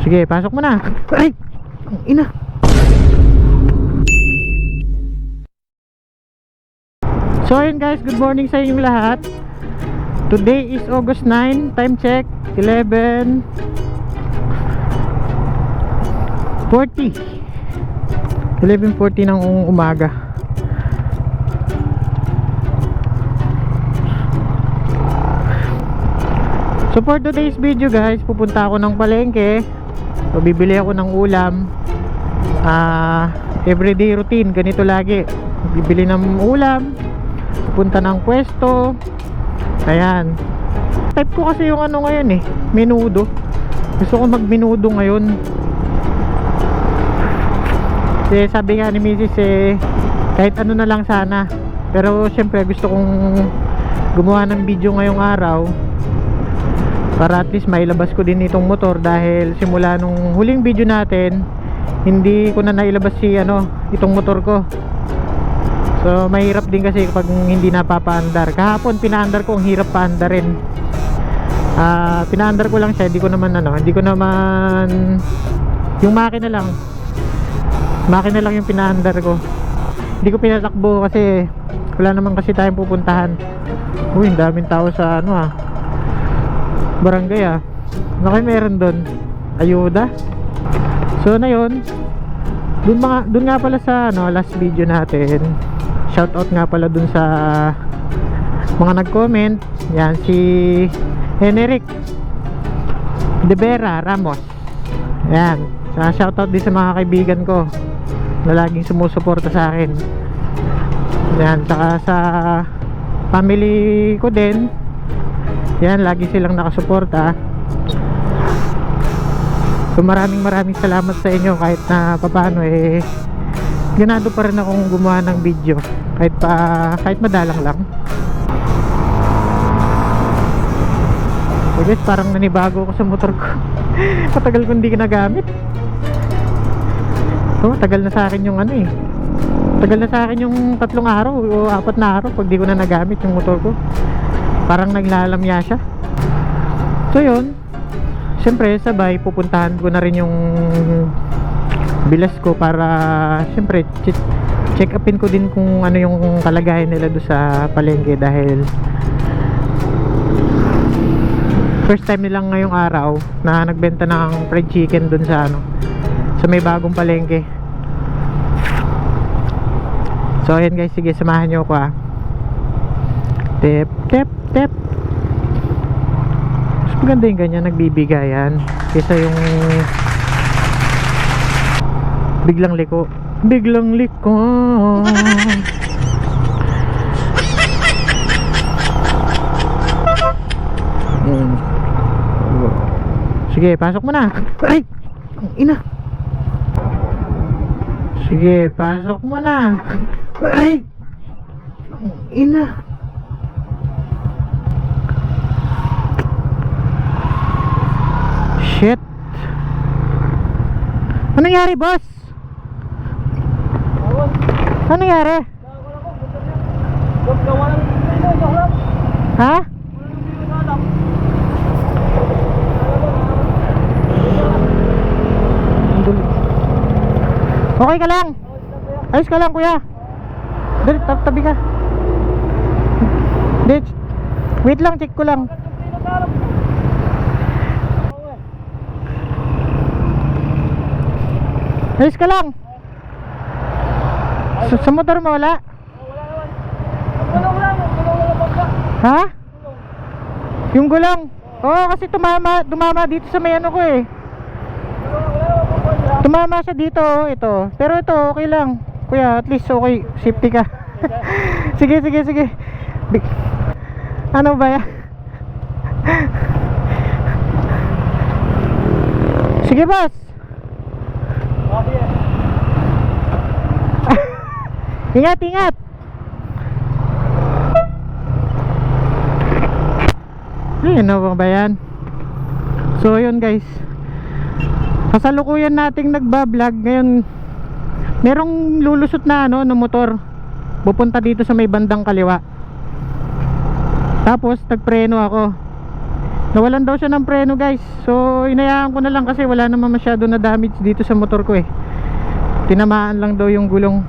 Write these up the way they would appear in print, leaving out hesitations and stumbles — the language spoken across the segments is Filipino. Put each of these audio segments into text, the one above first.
Sige, pasok mo na. Ay! Ang ina. So ayun guys, good morning sa inyong lahat. Today is August 9, time check 11:40. ng umaga. So for today's video guys, pupunta ako ng palengke. So bibili ako ng ulam. Everyday routine, ganito lagi. Bibili ng ulam, pupunta ng pwesto. Ayan. Type ko kasi yung ano ngayon eh, menudo. Gusto ko mag menudo ngayon. Kasi sabi nga ni Mrs. kahit ano na lang sana. Pero syempre gusto kong gumawa ng video ngayong araw para at least mailabas ko din itong motor. Dahil simula nung huling video natin, hindi ko na nailabas itong motor ko. So mahirap din kasi pag hindi napapaandar. Kahapon pinaandar ko, ang hirap paandarin. Pinaandar ko lang siya, hindi ko naman yung makina lang yung pinaandar ko. Hindi ko pinatakbo kasi wala naman kasi tayong pupuntahan. Uy, ang daming tao sa barangay ano kayo meron doon? Ayuda. So na yun, dun nga pala sa last video natin, shoutout nga pala dun sa mga nag-comment. Yan, si Heneric De Vera Ramos. Yan, shoutout din sa mga kaibigan ko na laging sumusuporta sa akin. Yan, saka sa family ko din. Yan, lagi silang nakasuporta. So maraming salamat sa inyo. Kahit na papaano ganado pa rin akong gumawa ng video kahit madalang lang. So guys, parang nanibago ako sa motor ko. Matagal ko hindi ginagamit. So tagal na sa akin yung tagal na sa akin yung 3 araw o 4 na araw pag di ko na nagamit yung motor ko. Parang naglalamya siya. So yun, siyempre sabay pupuntahan ko na rin yung bilas ko para siyempre check upin ko din kung ano yung kalagayan nila doon sa palengke. Dahil first time nilang ngayong araw na nagbenta ng fried chicken doon sa sa may bagong palengke. So ayan guys, sige, samahan nyo ako Tep tep tep. Mas maganda yung ganyan, nagbibigayan kaysa yung biglang liko. Sige, pasok mo na. Ay! Ang ina. Sige, pasok mo na. Ay! Ang ina. Shit. Ano nangyari, boss? Ano nangyari? Ha? Okay ka lang? Ayos ka lang, kuya? Dali, tabi ka. Wait lang, check ko lang. Ayos ka lang? Sa motor mo wala? Ha? Yung gulong? Oo, kasi dumama dito sa may ko Tumama siya dito, ito. Pero ito, okay lang. Kuya, at least okay, safety ka. Sige. Ano ba yan? Sige, boss. Ingat. Ano ba yan? So yun guys, kasalukuyan nating nagbablog ngayon. Merong lulusot na na motor pupunta dito sa may bandang kaliwa. Tapos nagpreno ako. nawalan daw siya ng preno guys. So inayaan ko na lang kasi wala naman masyado na damage dito sa motor ko eh. Tinamaan lang daw yung gulong.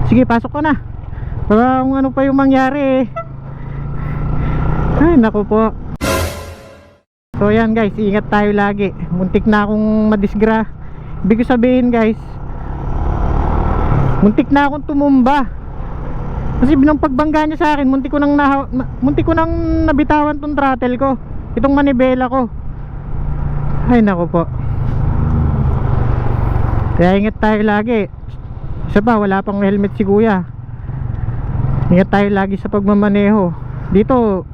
Sige, pasok ka na. Para kung ano pa yung mangyari eh. Ay naku po. So yan guys, ingat tayo lagi. Muntik na akong madisgra. Ibig sabihin guys, muntik na akong tumumba. Kasi binang pagbangga niya sa akin, muntik ko nang nabitawan tong throttle ko, itong manibela ko. Ay nako po. Kaya ingat tayo lagi. Isa pa, wala pang helmet si kuya. Ingat tayo lagi sa pagmamaneho. Dito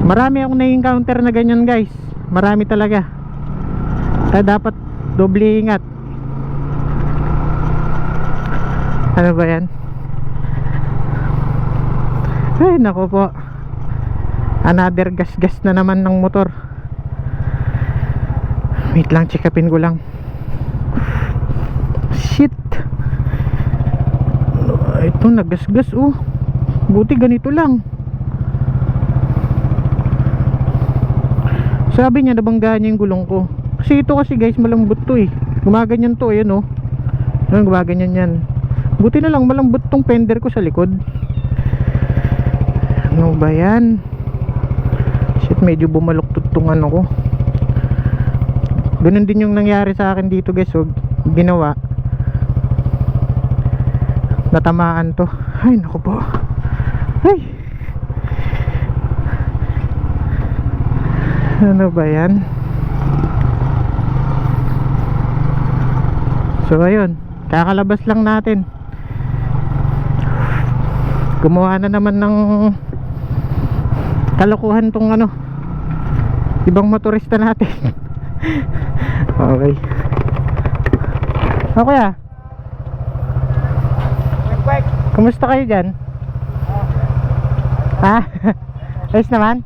marami akong na-encounter na ganyan guys. Marami talaga. Kaya dapat doble ingat. Ano ba yan? Ay nako po. Another gas na naman ng motor. Wait lang, check upin ko lang. Shit. Ito nagasgas oh. Buti ganito lang. Sabi niya nabanggaan niya yung gulong ko. Kasi ito kasi guys malambot to eh. Gumaganyan to, ayan oh. Ayan, gumaganyan yan. Buti na lang malambot tong fender ko sa likod. Ano ba yan? Shit, medyo bumaluktot tong ano ko. Ganun din yung nangyari sa akin dito guys. So, ginawa, natamaan to. Ay naku po. Ay, ano ba yan? So ayun, kakalabas lang natin. Gumawa na naman ng kalokohan tong ano, ibang motorista natin. Okay. Okay ah. Kumusta kayo dyan? Ha? Ayos naman?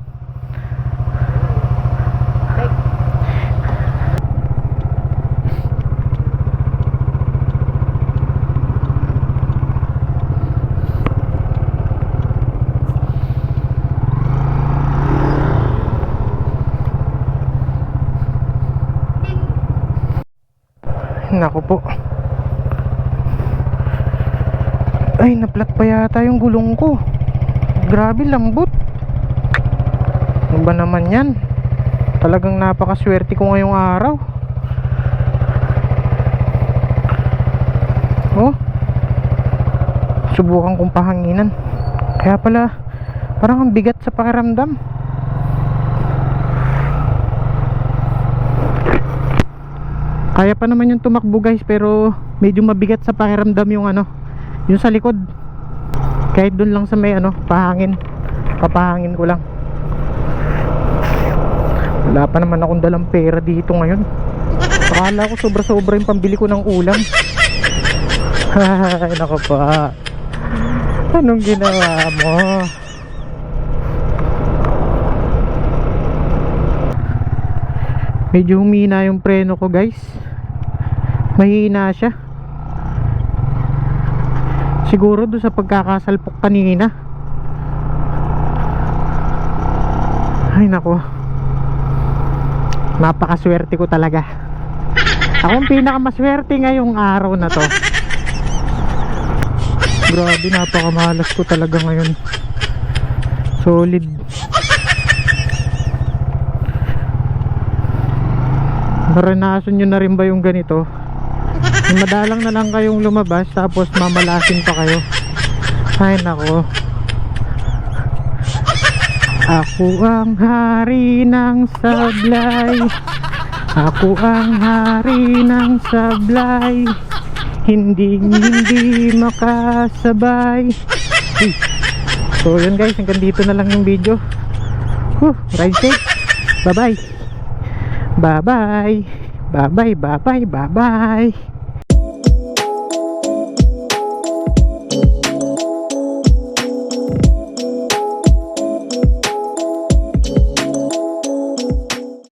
Naku po. Ay, naplat pa yata yung gulong ko. Grabe, lambot. Ano ba naman yan? Talagang napakaswerte ko ngayong araw. Oh, subukan kong pahanginan. Kaya pala parang ang bigat sa pakiramdam. Kaya pa naman yung tumakbo guys, pero medyo mabigat sa pakiramdam yung ano, yung sa likod. Kahit dun lang sa may ano, pahangin. Papahangin ko lang. Wala pa naman akong dalang pera dito ngayon. Akala ko sobra-sobra yung pambili ko ng ulam. Ay nako pa. Anong ginawa mo? Medyo humina yung preno ko guys. Mahina siya. Siguro doon sa pagkakasalpok kanina. Ay nako, napakaswerte ko talaga. Ako ang pinakamaswerte ngayong araw na to. Grabe, napakamalas ko talaga ngayon. Solid. Naranasan nyo na rin ba yung ganito? Yung madalang na lang kayong lumabas tapos mamalasin pa kayo. Ay nako. Ako ang hari ng sablay. Ako ang hari ng sablay. Hindi makasabay. So yun guys, hanggang dito na lang yung video. Ride safe. Bye bye. Bye bye. Bye bye. Bye bye. Bye bye.